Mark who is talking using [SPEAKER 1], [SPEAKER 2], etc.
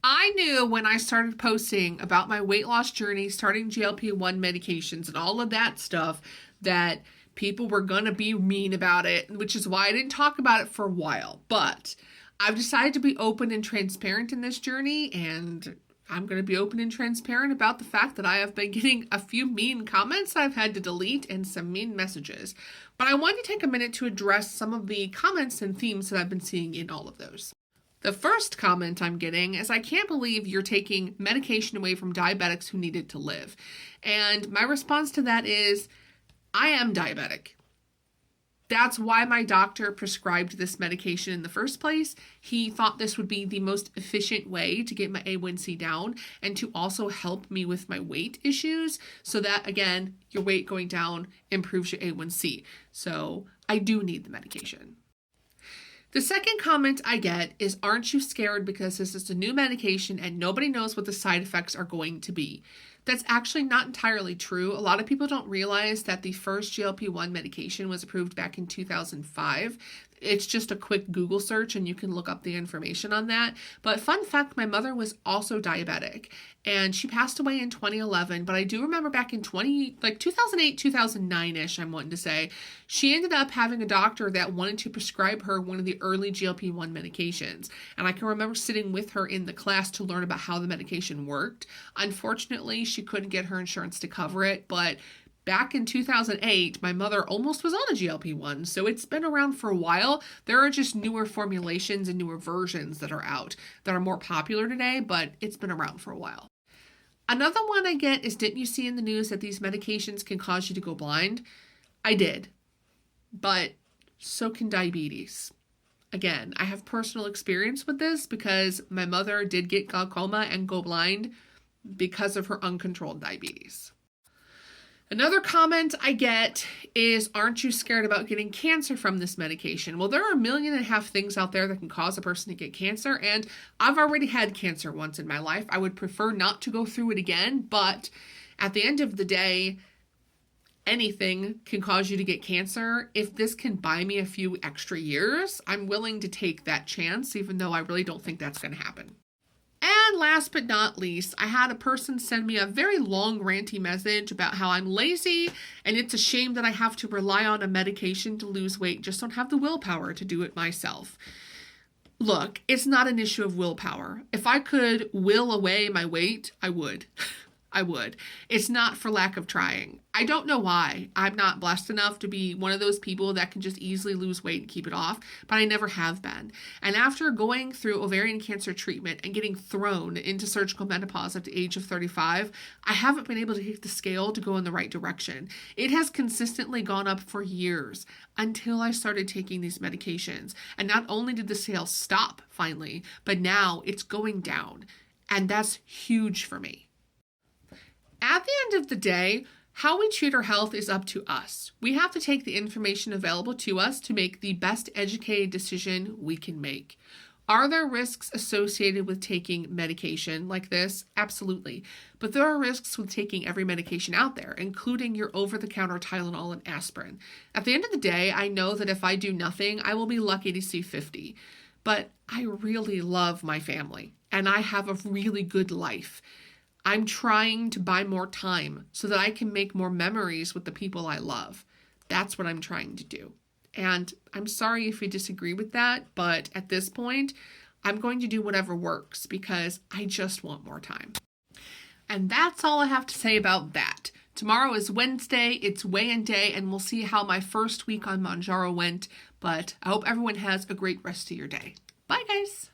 [SPEAKER 1] I knew when I started posting about my weight loss journey, starting GLP-1 medications and all of that stuff, that people were going to be mean about it, which is why I didn't talk about it for a while. But I've decided to be open and transparent in this journey, and I'm going to be open and transparent about the fact that I have been getting a few mean comments I've had to delete and some mean messages. But I want to take a minute to address some of the comments and themes that I've been seeing in all of those. The first comment I'm getting is, I can't believe you're taking medication away from diabetics who need it to live. And my response to that is, I am diabetic. That's why my doctor prescribed this medication in the first place. He thought this would be the most efficient way to get my A1C down and to also help me with my weight issues, so that, again, your weight going down improves your A1C. So I do need the medication. The second comment I get is, aren't you scared because this is a new medication and nobody knows what the side effects are going to be? That's actually not entirely true. A lot of people don't realize that the first GLP-1 medication was approved back in 2005. It's just a quick Google search and you can look up the information on that. But fun fact, my mother was also diabetic and she passed away in 2011. But I do remember back in 2008, 2009-ish, I'm wanting to say, she ended up having a doctor that wanted to prescribe her one of the early GLP-1 medications. And I can remember sitting with her in the class to learn about how the medication worked. Unfortunately, she couldn't get her insurance to cover it, but back in 2008, my mother almost was on a GLP-1, so it's been around for a while. There are just newer formulations and newer versions that are out that are more popular today, but it's been around for a while. Another one I get is, didn't you see in the news that these medications can cause you to go blind? I did, but so can diabetes. Again, I have personal experience with this because my mother did get glaucoma and go blind because of her uncontrolled diabetes. Another comment I get is, aren't you scared about getting cancer from this medication? Well, there are 1.5 million things out there that can cause a person to get cancer, and I've already had cancer once in my life. I would prefer not to go through it again, but at the end of the day, anything can cause you to get cancer. If this can buy me a few extra years, I'm willing to take that chance, even though I really don't think that's going to happen. And last but not least, I had a person send me a very long ranty message about how I'm lazy and it's a shame that I have to rely on a medication to lose weight, just don't have the willpower to do it myself. Look, it's not an issue of willpower. If I could will away my weight, I would. I would. It's not for lack of trying. I don't know why. I'm not blessed enough to be one of those people that can just easily lose weight and keep it off, but I never have been. And after going through ovarian cancer treatment and getting thrown into surgical menopause at the age of 35, I haven't been able to hit the scale to go in the right direction. It has consistently gone up for years until I started taking these medications. And not only did the scale stop finally, but now it's going down. And that's huge for me. At the end of the day, how we treat our health is up to us. We have to take the information available to us to make the best educated decision we can make. Are there risks associated with taking medication like this? Absolutely. But there are risks with taking every medication out there, including your over-the-counter Tylenol and aspirin. At the end of the day, I know that if I do nothing, I will be lucky to see 50. But I really love my family, and I have a really good life. I'm trying to buy more time so that I can make more memories with the people I love. That's what I'm trying to do. And I'm sorry if you disagree with that, but at this point, I'm going to do whatever works because I just want more time. And that's all I have to say about that. Tomorrow is Wednesday, it's weigh-in day, and we'll see how my first week on Mounjaro went. But I hope everyone has a great rest of your day. Bye, guys.